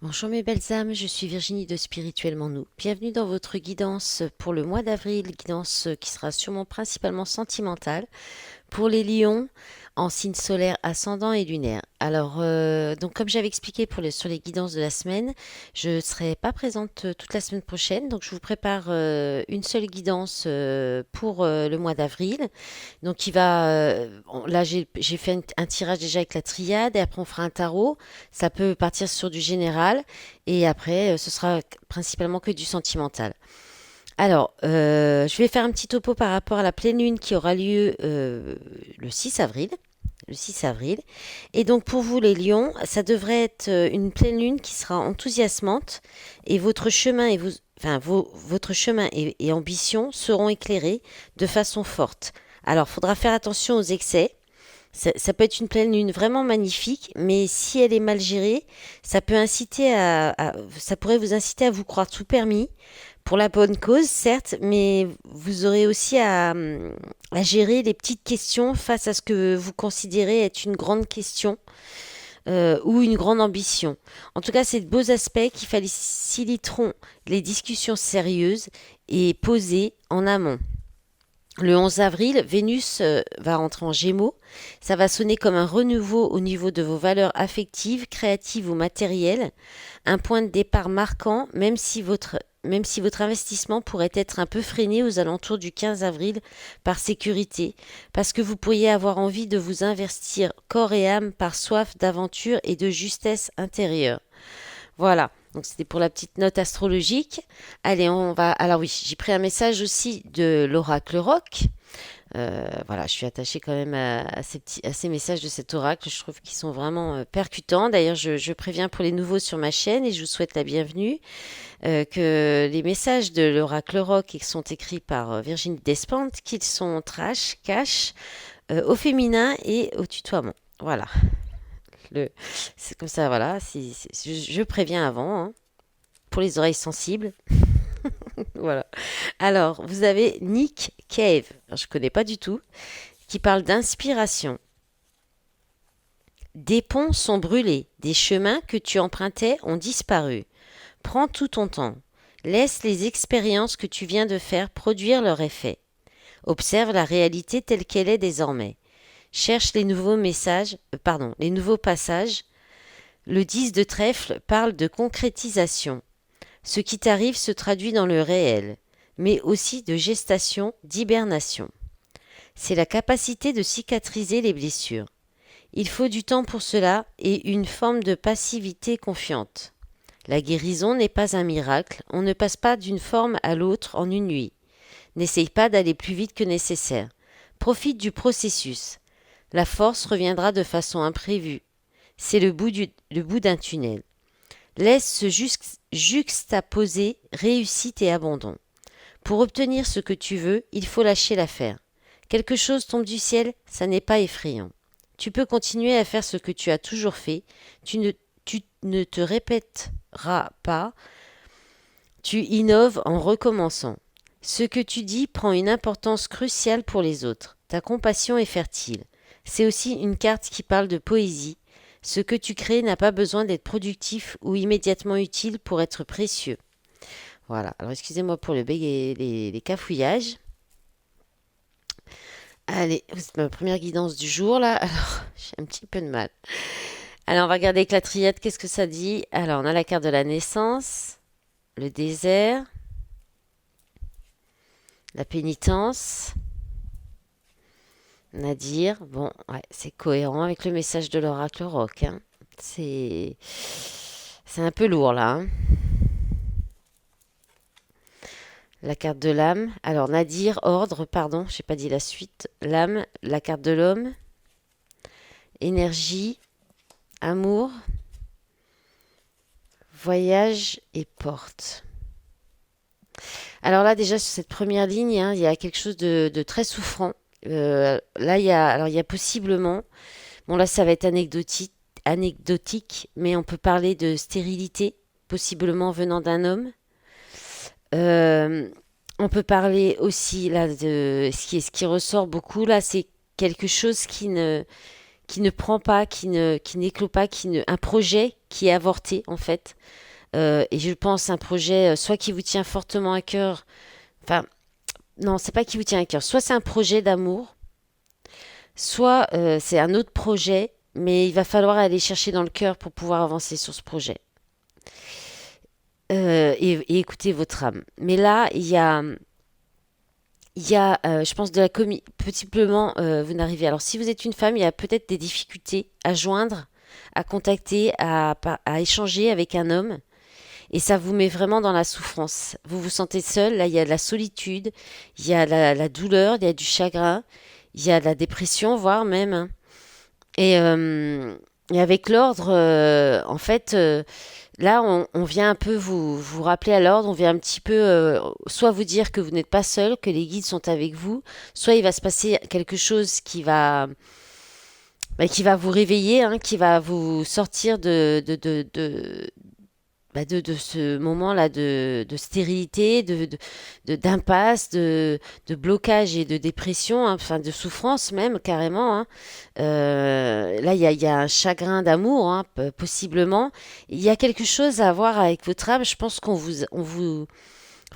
Bonjour mes belles âmes, je suis Virginie de Spirituellement Nous. Bienvenue dans votre guidance pour le mois d'avril, guidance qui sera sûrement principalement sentimentale pour les lions en signe solaire ascendant et lunaire. Alors, donc comme j'avais expliqué sur les guidances de la semaine, je ne serai pas présente toute la semaine prochaine, donc je vous prépare une seule guidance pour le mois d'avril. Donc là j'ai fait un tirage déjà avec la triade et après on fera un tarot. Ça peut partir sur du général et après ce sera principalement que du sentimental. Alors, je vais faire un petit topo par rapport à la pleine lune qui aura lieu le 6 avril. Le 6 avril. Et donc pour vous les lions, ça devrait être une pleine lune qui sera enthousiasmante et votre chemin votre chemin et ambition seront éclairés de façon forte. Alors, il faudra faire attention aux excès. Ça peut être une pleine lune vraiment magnifique, mais si elle est mal gérée, ça pourrait vous inciter à vous croire tout permis, pour la bonne cause, certes, mais vous aurez aussi à gérer les petites questions face à ce que vous considérez être une grande question ou une grande ambition. En tout cas, c'est de beaux aspects qui faciliteront les discussions sérieuses et posées en amont. Le 11 avril, Vénus va rentrer en Gémeaux. Ça va sonner comme un renouveau au niveau de vos valeurs affectives, créatives ou matérielles. Un point de départ marquant, même si votre investissement pourrait être un peu freiné aux alentours du 15 avril par sécurité, parce que vous pourriez avoir envie de vous investir corps et âme par soif d'aventure et de justesse intérieure. Voilà, donc c'était pour la petite note astrologique. Allez, on va. Alors oui, j'ai pris un message aussi de l'oracle rock. Voilà, je suis attachée quand même à ces messages de cet oracle. Je trouve qu'ils sont vraiment percutants. D'ailleurs, je préviens pour les nouveaux sur ma chaîne et je vous souhaite la bienvenue. Que les messages de l'oracle rock qui sont écrits par Virginie Despentes, qu'ils sont trash, cash, au féminin et au tutoiement. Voilà. Le, c'est comme ça, voilà. Je préviens avant, hein, pour les oreilles sensibles. Voilà. Alors, vous avez Nick Cave, alors, je ne connais pas du tout, qui parle d'inspiration. Des ponts sont brûlés, des chemins que tu empruntais ont disparu. Prends tout ton temps. Laisse les expériences que tu viens de faire produire leur effet. Observe la réalité telle qu'elle est désormais. Cherche les nouveaux passages. Le 10 de trèfle parle de concrétisation. Ce qui t'arrive se traduit dans le réel, mais aussi de gestation, d'hibernation. C'est la capacité de cicatriser les blessures. Il faut du temps pour cela et une forme de passivité confiante. La guérison n'est pas un miracle, on ne passe pas d'une forme à l'autre en une nuit. N'essaye pas d'aller plus vite que nécessaire. Profite du processus. La force reviendra de façon imprévue. C'est le bout d'un tunnel. Laisse se juxtaposer réussite et abandon. Pour obtenir ce que tu veux, il faut lâcher l'affaire. Quelque chose tombe du ciel, ça n'est pas effrayant. Tu peux continuer à faire ce que tu as toujours fait, tu ne te répéteras pas, tu innoves en recommençant. Ce que tu dis prend une importance cruciale pour les autres. Ta compassion est fertile. C'est aussi une carte qui parle de poésie. Ce que tu crées n'a pas besoin d'être productif ou immédiatement utile pour être précieux. Voilà, alors excusez-moi pour le bég et les cafouillages. Allez, c'est ma première guidance du jour là. Alors, j'ai un petit peu de mal. Alors, on va regarder avec la triade, qu'est-ce que ça dit? Alors, on a la carte de la naissance, le désert, la pénitence, Nadir. Bon, ouais, c'est cohérent avec le message de l'oracle rock, hein. C'est c'est un peu lourd là, hein. La carte de l'âme. Alors, Nadir, ordre, pardon, j'ai pas dit la suite. L'âme, la carte de l'homme, énergie, amour, voyage et porte. Alors là, déjà, sur cette première ligne, hein, il y a quelque chose de très souffrant. Là, il y a possiblement, bon là, ça va être anecdotique, mais on peut parler de stérilité, possiblement venant d'un homme. Euh, on peut parler aussi là de ce qui ressort beaucoup là, c'est quelque chose qui ne prend pas, qui n'éclot pas, un projet qui est avorté en fait. Et je pense un projet soit qui vous tient fortement à cœur, enfin non, c'est pas qui vous tient à cœur, soit c'est un projet d'amour, soit c'est un autre projet, mais il va falloir aller chercher dans le cœur pour pouvoir avancer sur ce projet. Et écouter votre âme. Mais là, je pense, de la possiblement, vous n'arrivez. Alors, si vous êtes une femme, il y a peut-être des difficultés à joindre, à contacter, à échanger avec un homme. Et ça vous met vraiment dans la souffrance. Vous vous sentez seul. Là, il y a de la solitude, il y a la douleur, il y a du chagrin, il y a de la dépression, voire même, hein. Et, euh, et avec l'ordre, en fait, là, on vient un peu vous rappeler à l'ordre, on vient un petit peu, soit vous dire que vous n'êtes pas seul, que les guides sont avec vous, soit il va se passer quelque chose qui va vous réveiller, hein, qui va vous sortir de ce moment-là de stérilité, d'impasse, de blocage et de dépression, hein, enfin de souffrance même carrément, hein. Là, il y a un chagrin d'amour, hein, possiblement. Il y a quelque chose à voir avec votre âme. Je pense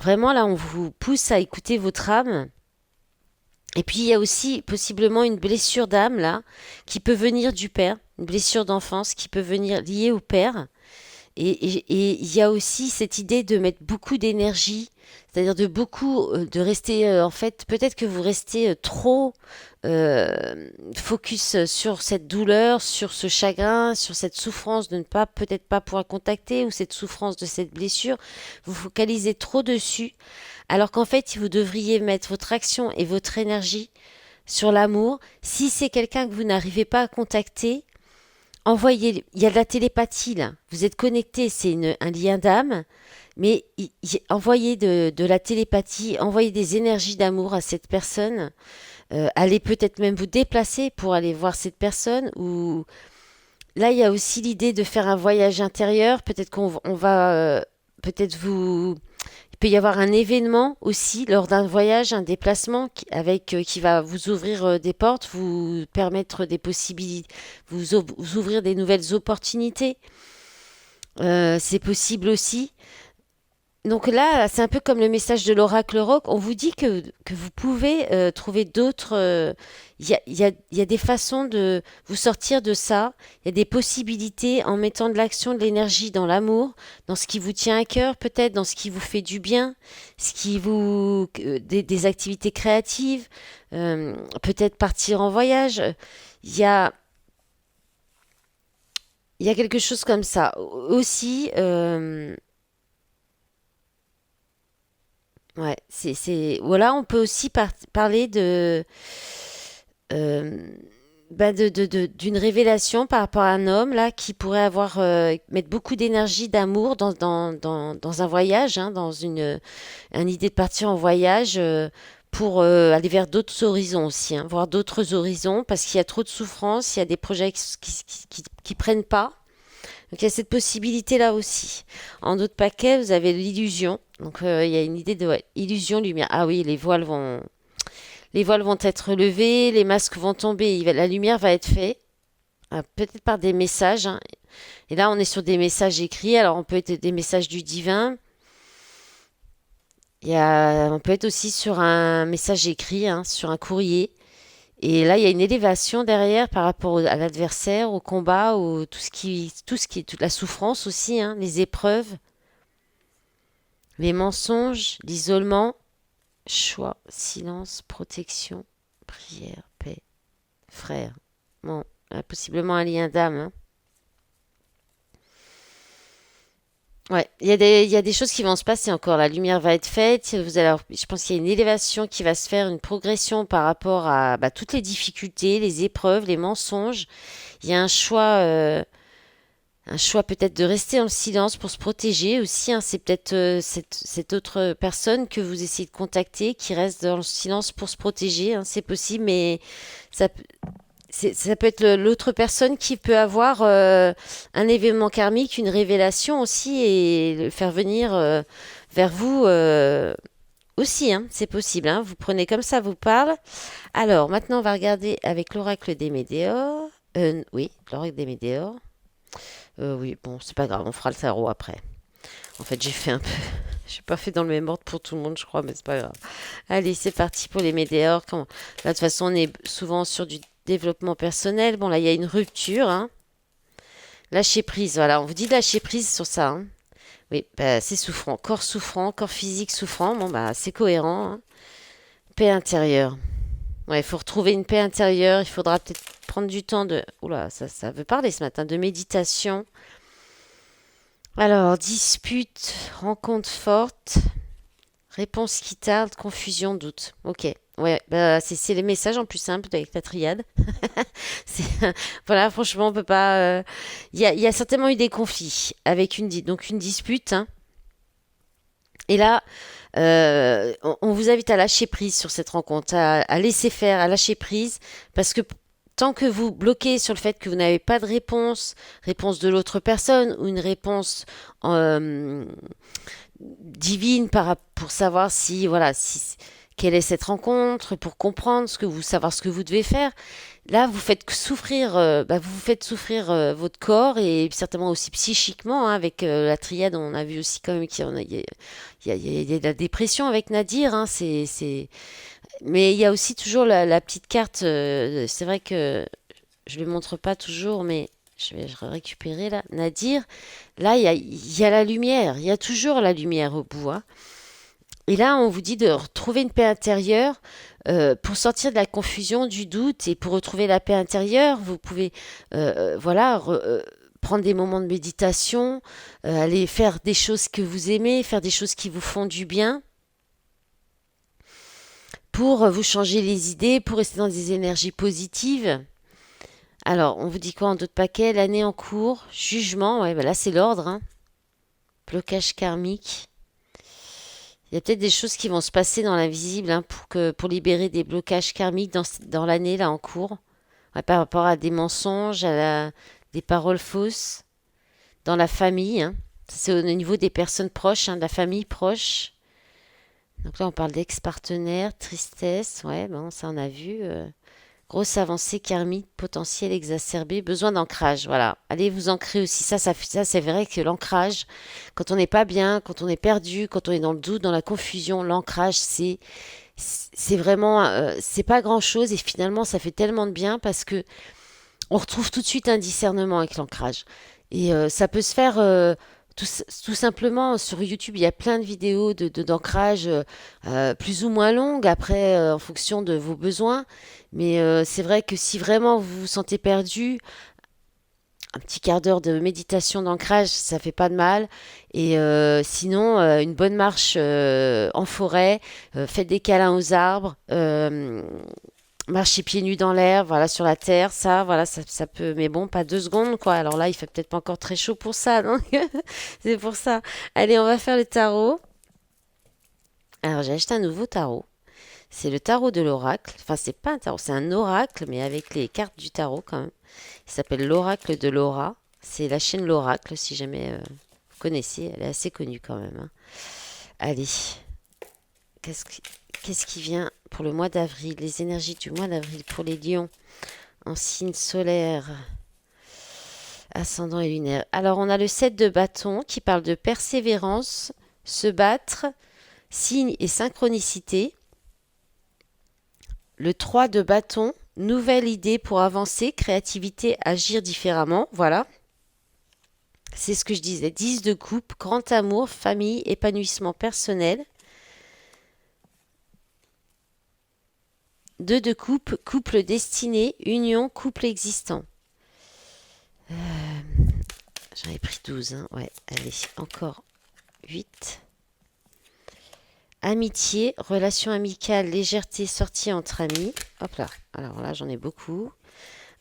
vraiment là, on vous pousse à écouter votre âme. Et puis il y a aussi possiblement une blessure d'âme là, qui peut venir du père, une blessure d'enfance qui peut venir liée au père. Et il y a aussi cette idée de mettre beaucoup d'énergie, c'est-à-dire de rester, en fait, peut-être que vous restez trop focus sur cette douleur, sur ce chagrin, sur cette souffrance de ne pas, peut-être pas pouvoir contacter, ou cette souffrance de cette blessure. Vous focalisez trop dessus, alors qu'en fait, vous devriez mettre votre action et votre énergie sur l'amour. Si c'est quelqu'un que vous n'arrivez pas à contacter, envoyez, il y a de la télépathie là. Vous êtes connecté, c'est un lien d'âme, mais envoyez de la télépathie, envoyez des énergies d'amour à cette personne. Allez peut-être même vous déplacer pour aller voir cette personne. Ou là, il y a aussi l'idée de faire un voyage intérieur. Peut-être on va, peut-être vous, il peut y avoir un événement aussi lors d'un voyage, un déplacement qui va vous ouvrir des portes, vous permettre des possibilités, vous ouvrir des nouvelles opportunités. C'est possible aussi. Donc là, c'est un peu comme le message de l'oracle rock. On vous dit que vous pouvez trouver d'autres. Il y a des façons de vous sortir de ça. Il y a des possibilités en mettant de l'action, de l'énergie dans l'amour, dans ce qui vous tient à cœur, peut-être dans ce qui vous fait du bien, des activités créatives, peut-être partir en voyage. Il y a, il y a quelque chose comme ça. Aussi. Ouais, voilà, on peut aussi parler euh, d'une révélation par rapport à un homme là qui pourrait mettre beaucoup d'énergie, d'amour dans un voyage, hein, une idée de partir en voyage pour aller vers d'autres horizons aussi, hein, voir d'autres horizons parce qu'il y a trop de souffrance, il y a des projets qui prennent pas. Donc il y a cette possibilité-là aussi. En d'autres paquets, vous avez l'illusion. Donc il y a une idée de ouais, illusion, lumière. Ah oui, les voiles vont être levés, les masques vont tomber, la lumière va être faite, peut-être par des messages, hein. Et là, on est sur des messages écrits. Alors on peut être des messages du divin. On peut être aussi sur un message écrit, hein, sur un courrier. Et là, il y a une élévation derrière par rapport à l'adversaire, au combat, toute la souffrance aussi, hein, les épreuves, les mensonges, l'isolement, choix, silence, protection, prière, paix, frère. Bon, possiblement un lien d'âme, hein. Ouais, il y a des choses qui vont se passer encore. La lumière va être faite. Je pense qu'il y a une élévation qui va se faire, une progression par rapport à toutes les difficultés, les épreuves, les mensonges. Il y a un choix peut-être de rester dans le silence pour se protéger aussi, hein. C'est peut-être cette autre personne que vous essayez de contacter qui reste dans le silence pour se protéger, hein. C'est possible, mais ça, ça peut être l'autre personne qui peut avoir un événement karmique, une révélation aussi, et le faire venir vers vous aussi, hein. C'est possible, hein. Vous prenez comme ça vous parle. Alors, maintenant, on va regarder avec l'oracle des Médéors. Oui, l'oracle des météores. Oui, bon, c'est pas grave, on fera le tarot après. En fait, j'ai fait un peu. J'ai pas fait dans le même ordre pour tout le monde, je crois, mais c'est pas grave. Allez, c'est parti pour les météores. Là, de toute façon, on est souvent sur du développement personnel. Bon, là, il y a une rupture, hein. Lâcher prise, voilà, on vous dit de lâcher prise sur ça, hein. Oui, bah, c'est souffrant, corps physique souffrant. Bon, bah, c'est cohérent, hein. Paix intérieure. Ouais, il faut retrouver une paix intérieure. Il faudra peut-être prendre du temps de. Oula, ça veut parler ce matin, de méditation. Alors, dispute, rencontre forte, réponse qui tarde, confusion, doute. Ok. Ouais, bah, c'est les messages en plus simples avec la triade. Voilà, franchement, on peut pas. Il y a certainement eu des conflits avec donc une dispute, hein. Et là, on vous invite à lâcher prise sur cette rencontre, à laisser faire, à lâcher prise, parce que tant que vous bloquez sur le fait que vous n'avez pas de réponse de l'autre personne ou une réponse euh, divine pour savoir si, voilà, quelle est cette rencontre, pour comprendre savoir ce que vous devez faire. Là, vous faites souffrir votre corps et certainement aussi psychiquement, hein, avec la triade. On a vu aussi quand même qu'il y a de la dépression avec Nadir, hein, mais il y a aussi toujours la petite carte. C'est vrai que je ne le montre pas toujours, mais je vais récupérer là. Nadir, là, il y a la lumière. Il y a toujours la lumière au bout, hein. Et là, on vous dit de retrouver une paix intérieure pour sortir de la confusion, du doute et pour retrouver la paix intérieure. Vous pouvez, voilà, prendre des moments de méditation, aller faire des choses que vous aimez, faire des choses qui vous font du bien pour vous changer les idées, pour rester dans des énergies positives. Alors, on vous dit quoi en d'autres paquets? L'année en cours, jugement, ouais, bah là c'est l'ordre, hein. Blocage karmique. Il y a peut-être des choses qui vont se passer dans l'invisible, hein, pour libérer des blocages karmiques dans l'année là en cours. Ouais, par rapport à des mensonges, des paroles fausses dans la famille, hein. C'est au niveau des personnes proches, hein, de la famille proche. Donc là, on parle d'ex-partenaire, tristesse, ouais, bon, ça on a vu. Grosse avancée karmique, potentiel exacerbé, besoin d'ancrage. Voilà. Allez vous ancrer aussi. Ça c'est vrai que l'ancrage, quand on n'est pas bien, quand on est perdu, quand on est dans le doute, dans la confusion, l'ancrage, c'est vraiment, c'est pas grand-chose et finalement ça fait tellement de bien parce que on retrouve tout de suite un discernement avec l'ancrage. Et ça peut se faire tout simplement sur YouTube. Il y a plein de vidéos d'ancrage plus ou moins longues après en fonction de vos besoins. Mais c'est vrai que si vraiment vous vous sentez perdu, un petit quart d'heure de méditation d'ancrage, ça fait pas de mal. Et sinon, une bonne marche en forêt, faites des câlins aux arbres, marcher pieds nus dans l'air, voilà, sur la terre, ça, voilà, ça peut, mais bon, pas 2 secondes, quoi. Alors là, il fait peut-être pas encore très chaud pour ça, donc c'est pour ça. Allez, on va faire le tarot. Alors, j'ai acheté un nouveau tarot. C'est le tarot de l'oracle. Enfin, c'est pas un tarot, c'est un oracle, mais avec les cartes du tarot quand même. Il s'appelle l'oracle de Laura. C'est la chaîne L'Oracle, si jamais vous connaissez. Elle est assez connue quand même, hein. Allez, qu'est-ce qui, qu'est-ce qui vient pour le mois d'avril? Les énergies du mois d'avril pour les lions en signe solaire, ascendant et lunaire. Alors, on a le 7 de bâton qui parle de persévérance, se battre, signe et synchronicité. Le 3 de bâton, nouvelle idée pour avancer, créativité, agir différemment. Voilà, c'est ce que je disais. 10 de coupe, grand amour, famille, épanouissement personnel. 2 de coupe, couple destiné, union, couple existant. J'en ai pris 12, hein. Ouais, allez, encore 8. Amitié, relation amicale, légèreté, sortie entre amis. Hop là, alors là, j'en ai beaucoup.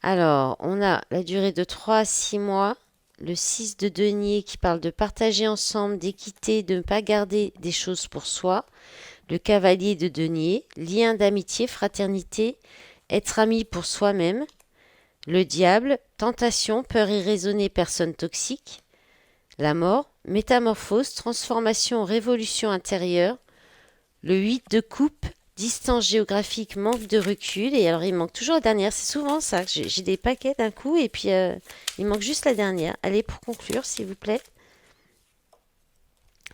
Alors, on a la durée de 3 à 6 mois. Le 6 de denier qui parle de partager ensemble, d'équité, de ne pas garder des choses pour soi. Le cavalier de denier, lien d'amitié, fraternité, être ami pour soi-même. Le diable, tentation, peur irraisonnée, personne toxique. La mort, métamorphose, transformation, révolution intérieure. Le 8 de coupe, distance géographique, manque de recul. Et alors, il manque toujours la dernière. C'est souvent ça. J'ai des paquets d'un coup et puis il manque juste la dernière. Allez, pour conclure, s'il vous plaît.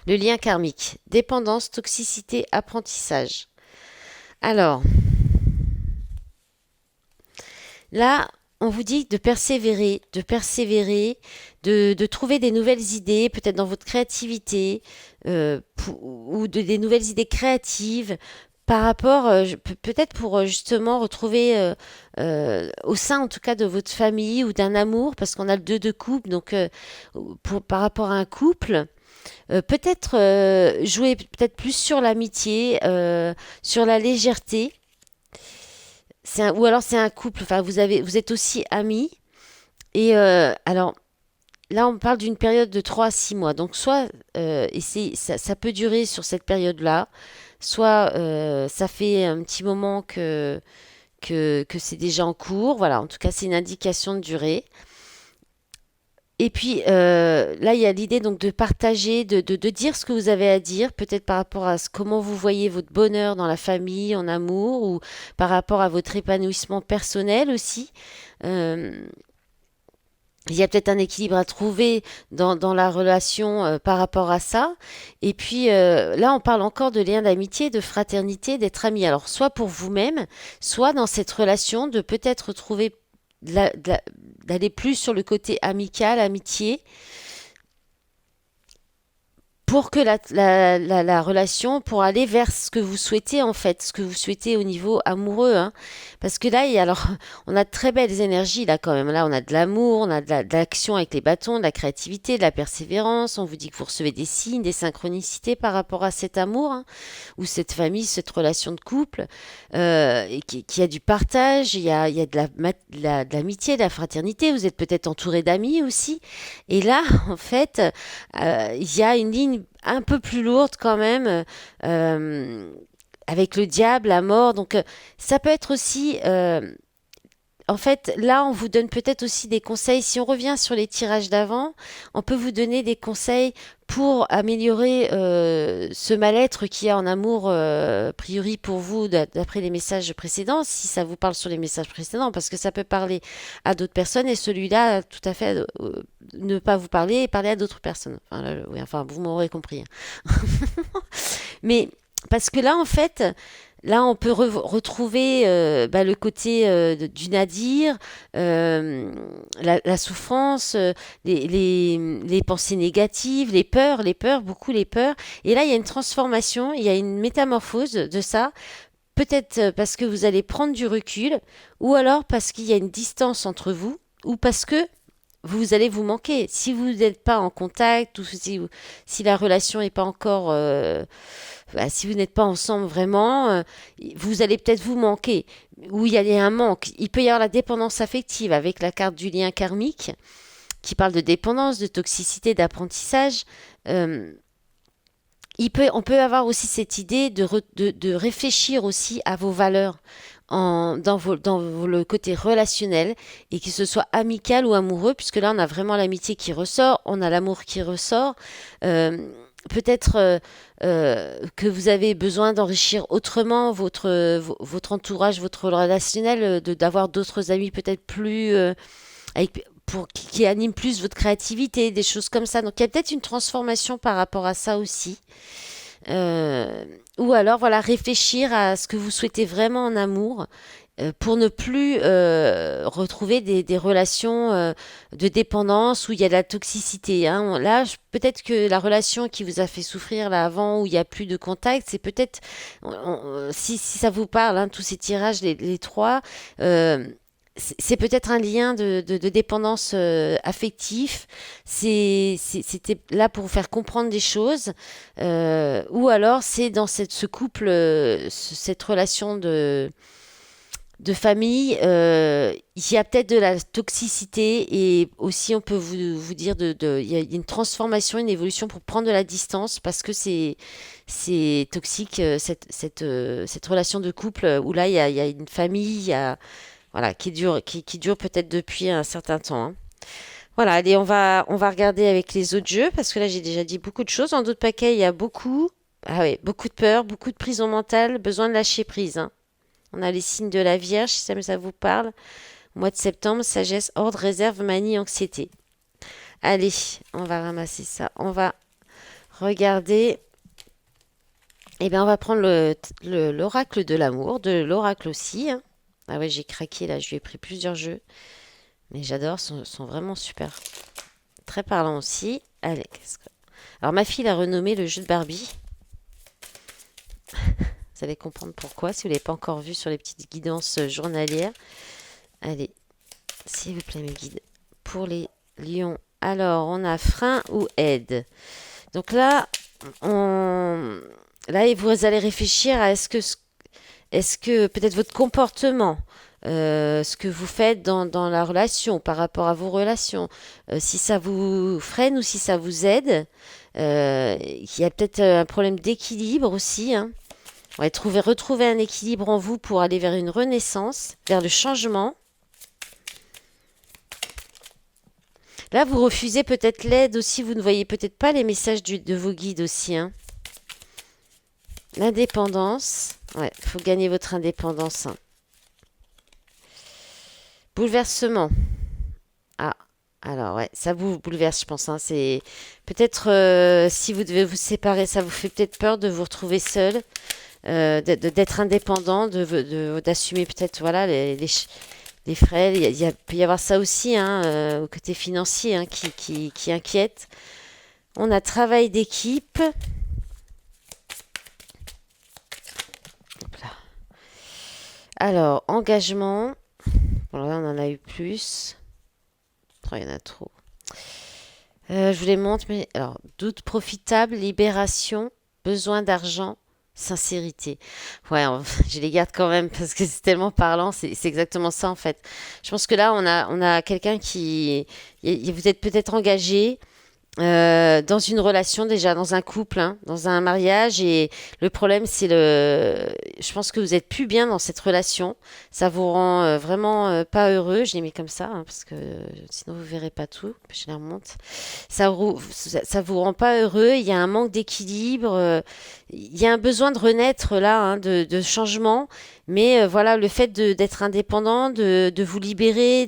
Le lien karmique. Dépendance, toxicité, apprentissage. Alors, là, on vous dit de persévérer, de trouver des nouvelles idées, peut-être dans votre créativité, des nouvelles idées créatives par rapport, peut-être pour justement retrouver au sein en tout cas de votre famille ou d'un amour, parce qu'on a le 2 de couple, donc par rapport à un couple, peut-être jouer peut-être plus sur l'amitié, sur la légèreté. Ou alors c'est un couple, enfin vous êtes aussi amis. Et alors là on parle d'une période de 3 à 6 mois. Donc soit, ça peut durer sur cette période-là, soit ça fait un petit moment que c'est déjà en cours. Voilà, en tout cas c'est une indication de durée. Et puis là, il y a l'idée donc de partager, de dire ce que vous avez à dire, peut-être par rapport à comment vous voyez votre bonheur dans la famille, en amour, ou par rapport à votre épanouissement personnel aussi. Euh, il y a peut-être un équilibre à trouver dans la relation par rapport à ça. Et puis là, on parle encore de lien d'amitié, de fraternité, d'être amis. Alors, soit pour vous-même, soit dans cette relation, de peut-être trouver d'aller plus sur le côté amical, amitié, pour que la relation, pour aller vers ce que vous souhaitez en fait, ce que vous souhaitez au niveau amoureux, hein. Parce que là, alors, on a de très belles énergies là quand même. Là, on a de l'amour, on a de l'action avec les bâtons, de la créativité, de la persévérance. On vous dit que vous recevez des signes, des synchronicités par rapport à cet amour, hein, ou cette famille, cette relation de couple, et qui a du partage, il y a de l'amitié, de la fraternité. Vous êtes peut-être entouré d'amis aussi. Et là, en fait, il y a une ligne un peu plus lourde quand même, euh, avec le diable, la mort. Donc ça peut être aussi, en fait, là, on vous donne peut-être aussi des conseils. Si on revient sur les tirages d'avant, on peut vous donner des conseils pour améliorer ce mal-être qu'il y a en amour, a priori pour vous, d'après les messages précédents, si ça vous parle sur les messages précédents, parce que ça peut parler à d'autres personnes et celui-là, tout à fait, ne pas vous parler et parler à d'autres personnes. Enfin, là, oui, enfin, vous m'aurez compris, hein. Mais parce que là, en fait, là, on peut retrouver le côté du nadir, euh, la souffrance, les pensées négatives, les peurs, beaucoup les peurs. Et là, il y a une transformation, il y a une métamorphose de ça. Peut-être parce que vous allez prendre du recul, ou alors parce qu'il y a une distance entre vous, ou parce que vous allez vous manquer. Si vous n'êtes pas en contact, ou si la relation n'est pas encore, si vous n'êtes pas ensemble vraiment, vous allez peut-être vous manquer. Ou il y a un manque. Il peut y avoir la dépendance affective avec la carte du lien karmique, qui parle de dépendance, de toxicité, d'apprentissage. Euh, on peut avoir aussi cette idée de réfléchir aussi à vos valeurs le côté relationnel, et que ce soit amical ou amoureux, puisque là on a vraiment l'amitié qui ressort, on a l'amour qui ressort. Euh, Peut-être que vous avez besoin d'enrichir autrement votre entourage, votre relationnel, d'avoir d'autres amis peut-être plus qui animent plus votre créativité, des choses comme ça. Donc il y a peut-être une transformation par rapport à ça aussi. Ou alors, voilà, réfléchir à ce que vous souhaitez vraiment en amour, pour ne plus retrouver des relations de dépendance où il y a de la toxicité, hein. Là, peut-être que la relation qui vous a fait souffrir là avant, où il n'y a plus de contact, c'est peut-être, si ça vous parle, hein, tous ces tirages, les trois, euh, c'est peut-être un lien de dépendance affectif. C'était là pour vous faire comprendre des choses. Ou alors c'est dans ce couple, cette relation de famille, il y a peut-être de la toxicité, et aussi on peut vous dire il y a une transformation, une évolution pour prendre de la distance, parce que c'est toxique, cette relation de couple, où là il y a une famille, voilà, qui dure peut-être depuis un certain temps, hein. Voilà, allez, on va regarder avec les autres jeux, parce que là j'ai déjà dit beaucoup de choses. Dans d'autres paquets, il y a beaucoup. Ah oui, beaucoup de peur, beaucoup de prison mentale, besoin de lâcher prise, hein. On a les signes de la Vierge, si ça vous parle. Mois de septembre, sagesse, ordre, réserve, manie, anxiété. Allez, on va ramasser ça. On va regarder. Eh bien, on va prendre l'oracle de l'amour, de l'oracle aussi, hein. Ah ouais, j'ai craqué là, je lui ai pris plusieurs jeux. Mais j'adore, sont vraiment super. Très parlant aussi. Allez, alors ma fille a renommé le jeu de Barbie. Vous allez comprendre pourquoi, si vous ne l'avez pas encore vu sur les petites guidances journalières. Allez, s'il vous plaît, mes guides. Pour les lions. Alors, on a frein ou aide. Donc là, on... là, vous allez réfléchir à est-ce que peut-être votre comportement, ce que vous faites dans la relation, par rapport à vos relations, si ça vous freine ou si ça vous aide, il y a peut-être un problème d'équilibre aussi, hein. Ouais, retrouver un équilibre en vous pour aller vers une renaissance, vers le changement. Là, vous refusez peut-être l'aide aussi, vous ne voyez peut-être pas les messages de vos guides aussi, hein. L'indépendance. Ouais, il faut gagner votre indépendance, hein. Bouleversement. Ah, alors ouais, ça vous bouleverse, je pense, hein. C'est peut-être si vous devez vous séparer, ça vous fait peut-être peur de vous retrouver seul, d'être indépendant, d'assumer peut-être voilà les frais. Peut y avoir ça aussi, hein, au côté financier, hein, qui inquiète. On a travail d'équipe. Hop là. Alors, engagement. Bon, là, on en a eu plus. Oh, il y en a trop. Je vous les montre, mais alors, doute profitable, libération, besoin d'argent, sincérité. Ouais, je les garde quand même parce que c'est tellement parlant, c'est exactement ça en fait. Je pense que là, on a quelqu'un vous êtes peut-être engagé, dans une relation déjà, dans un couple, hein, dans un mariage, et le problème c'est je pense que vous êtes plus bien dans cette relation, ça vous rend vraiment pas heureux, je l'ai mis comme ça, hein, parce que sinon vous verrez pas tout, je les remonte, ça vous rend pas heureux, il y a un manque d'équilibre, il y a un besoin de renaître là, hein, de changement, mais voilà, le fait d'être indépendant, de vous libérer,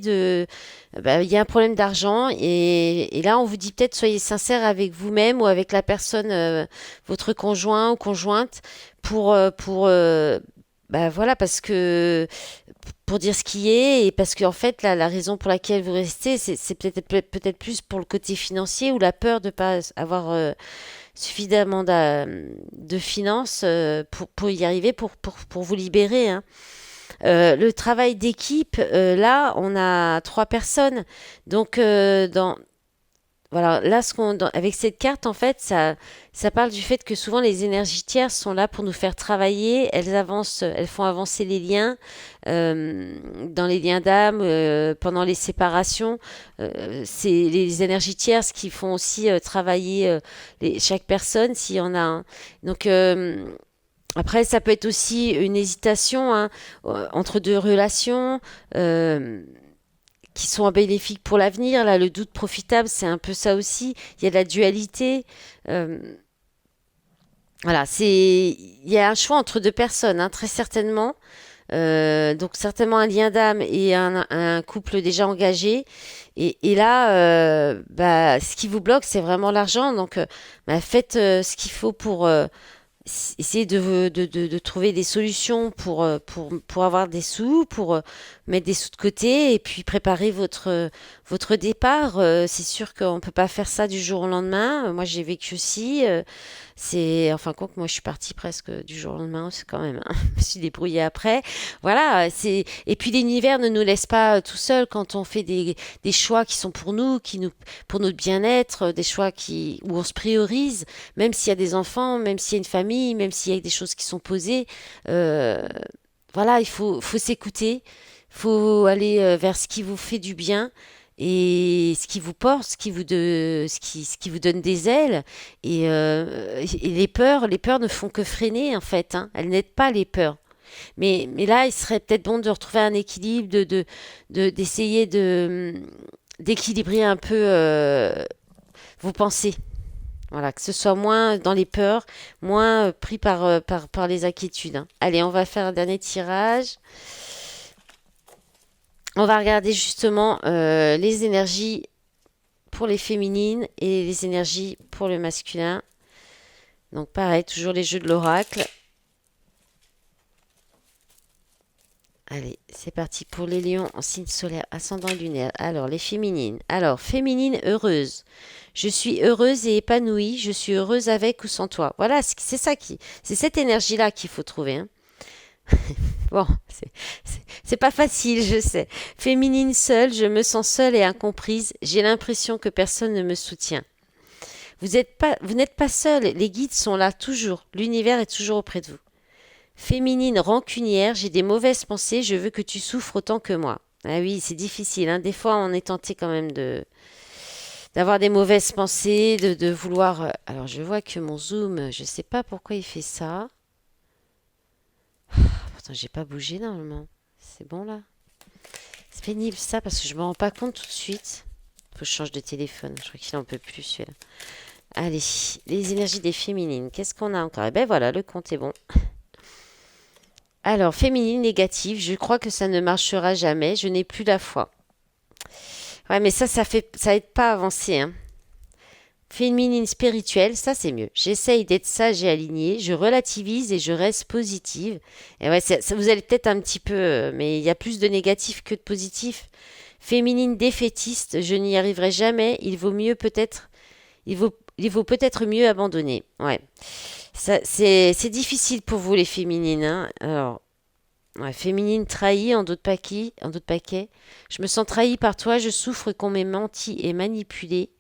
bah, il y a un problème d'argent et là on vous dit peut-être soyez sincère avec vous-même ou avec la personne, votre conjoint ou conjointe pour bah voilà parce que pour dire ce qui est et parce qu'en fait la raison pour laquelle vous restez c'est peut-être plus pour le côté financier ou la peur de pas avoir suffisamment de finances pour y arriver pour vous libérer, hein. Le travail d'équipe, là, on a trois personnes. Donc, voilà, là, avec cette carte, en fait, ça parle du fait que souvent les énergies tierces sont là pour nous faire travailler. Elles font avancer les liens, dans les liens d'âme, pendant les séparations. C'est les énergies tierces qui font aussi travailler chaque personne, s'il y en a un. Donc, après, ça peut être aussi une hésitation, hein, entre deux relations qui sont bénéfiques pour l'avenir. Là, le doute profitable, c'est un peu ça aussi. Il y a de la dualité. Euh, voilà, il y a un choix entre deux personnes, hein, très certainement. Donc certainement un lien d'âme et un couple déjà engagé. Et là, bah, ce qui vous bloque, c'est vraiment l'argent. Donc, bah, faites ce qu'il faut pour essayer de trouver des solutions pour avoir des sous, pour mettre des sous de côté et puis préparer votre départ. C'est sûr qu'on ne peut pas faire ça du jour au lendemain. Moi, j'ai vécu aussi. C'est, enfin, quoi que moi, je suis partie presque du jour au lendemain, c'est quand même, hein. Je me suis débrouillée après. Voilà, et puis l'univers ne nous laisse pas tout seuls quand on fait des choix qui sont pour nous, pour notre bien-être, des choix où on se priorise, même s'il y a des enfants, même s'il y a une famille, même s'il y a des choses qui sont posées. euh, voilà, il faut s'écouter, faut aller vers ce qui vous fait du bien et ce qui vous porte, ce qui vous donne des ailes. Et les peurs ne font que freiner en fait, hein. Elles n'aident pas les peurs. Mais là, il serait peut-être bon de retrouver un équilibre, d'essayer d'équilibrer un peu vos pensées. Voilà, que ce soit moins dans les peurs, moins pris par les inquiétudes, hein. Allez, on va faire un dernier tirage. On va regarder justement les énergies pour les féminines et les énergies pour le masculin. Donc pareil, toujours les jeux de l'oracle. Allez, c'est parti pour les lions en signe solaire, ascendant lunaire. Alors, les féminines. Alors, féminine heureuse. Je suis heureuse et épanouie. Je suis heureuse avec ou sans toi. Voilà, c'est cette énergie-là qu'il faut trouver, hein. Bon, c'est pas facile, je sais. Féminine seule, je me sens seule et incomprise. J'ai l'impression que personne ne me soutient. Vous n'êtes pas seule. Les guides sont là toujours. L'univers est toujours auprès de vous. Féminine rancunière, j'ai des mauvaises pensées, je veux que tu souffres autant que moi. Ah oui, c'est difficile, hein. Des fois, on est tenté quand même de d'avoir des mauvaises pensées, de vouloir. Alors, je vois que mon zoom, je sais pas pourquoi il fait ça. Pourtant, j'ai pas bougé normalement. C'est bon là. C'est pénible ça parce que je me rends pas compte tout de suite. Faut que je change de téléphone. Je crois qu'il en peut plus celui-là. Allez, les énergies des féminines. Qu'est-ce qu'on a encore? Eh ben voilà, le compte est bon. Alors, féminine négative, je crois que ça ne marchera jamais, je n'ai plus la foi. Ouais, mais ça aide pas à avancer, hein. Féminine spirituelle, ça c'est mieux. J'essaye d'être sage et alignée, je relativise et je reste positive. Et ouais, vous allez peut-être un petit peu, mais il y a plus de négatif que de positif. Féminine défaitiste, je n'y arriverai jamais, il vaut peut-être mieux abandonner. Ouais. C'est difficile pour vous les féminines, hein. Alors, ouais, féminine trahie en d'autres paquets. Je me sens trahie par toi, je souffre qu'on m'ait menti et manipulé.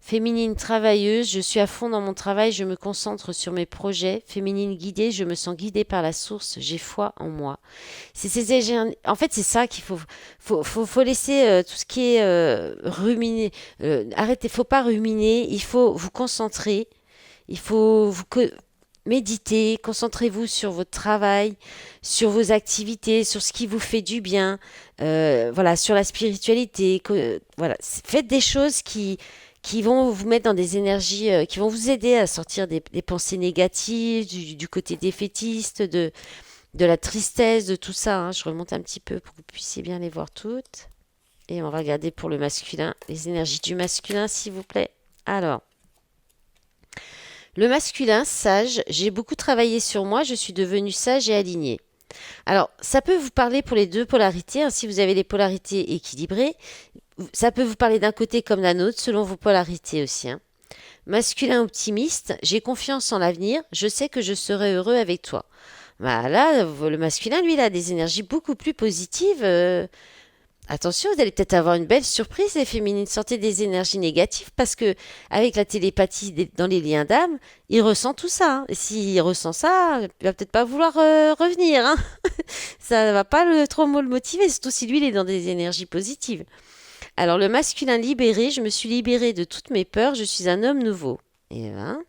Féminine travailleuse, je suis à fond dans mon travail, je me concentre sur mes projets. Féminine guidée, je me sens guidée par la source, j'ai foi en moi. En fait, c'est ça qu'il faut laisser tout ce qui est ruminer. Arrêtez, faut pas ruminer, il faut vous concentrer. Il faut méditer, concentrez-vous sur votre travail, sur vos activités, sur ce qui vous fait du bien, voilà, sur la spiritualité. Voilà, faites des choses qui vont vous mettre dans des énergies, qui vont vous aider à sortir des pensées négatives, du côté défaitiste, de la tristesse, de tout ça, hein. Je remonte un petit peu pour que vous puissiez bien les voir toutes. Et on va regarder pour le masculin, les énergies du masculin, s'il vous plaît. Alors. Le masculin, sage, j'ai beaucoup travaillé sur moi, je suis devenue sage et alignée. Alors, ça peut vous parler pour les deux polarités, hein, si vous avez les polarités équilibrées. Ça peut vous parler d'un côté comme d'un autre, selon vos polarités aussi, hein. Masculin optimiste, j'ai confiance en l'avenir, je sais que je serai heureux avec toi. Bah là, le masculin, lui, il a des énergies beaucoup plus positives. Attention, vous allez peut-être avoir une belle surprise, les féminines. Sortez des énergies négatives parce que, avec la télépathie dans les liens d'âme, il ressent tout ça, hein. Et s'il ressent ça, il va peut-être pas vouloir revenir, hein. Ça va pas trop le motiver, surtout si lui, il est dans des énergies positives. Alors, le masculin libéré, je me suis libérée de toutes mes peurs, je suis un homme nouveau. Et hein,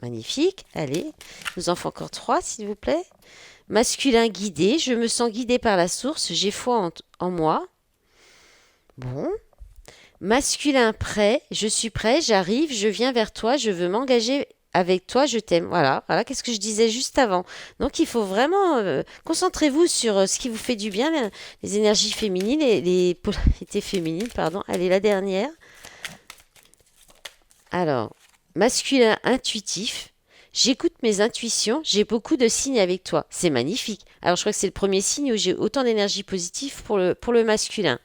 magnifique. Allez, je vous en fais encore 3, s'il vous plaît. Masculin guidé, je me sens guidé par la source, j'ai foi en moi. Bon. Masculin prêt, je suis prêt, j'arrive, je viens vers toi, je veux m'engager avec toi, je t'aime. Voilà, voilà, qu'est-ce que je disais juste avant. Donc il faut vraiment concentrez-vous sur ce qui vous fait du bien, les énergies féminines, les polarités féminines, pardon. Allez, la dernière. Alors, masculin intuitif. J'écoute mes intuitions, j'ai beaucoup de signes avec toi. C'est magnifique. Alors, je crois que c'est le premier signe où j'ai autant d'énergie positive pour le masculin.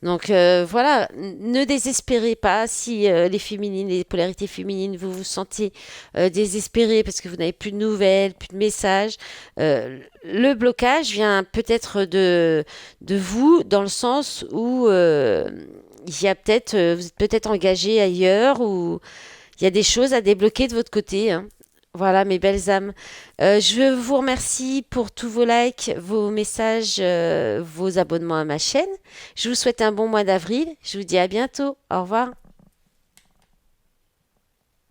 Donc voilà, ne désespérez pas si les polarités féminines, vous vous sentez désespéré parce que vous n'avez plus de nouvelles, plus de messages. Le blocage vient peut-être de vous dans le sens où il y a vous êtes peut-être engagé ailleurs ou il y a des choses à débloquer de votre côté, hein. Voilà, mes belles âmes. Je vous remercie pour tous vos likes, vos messages, vos abonnements à ma chaîne. Je vous souhaite un bon mois d'avril. Je vous dis à bientôt. Au revoir.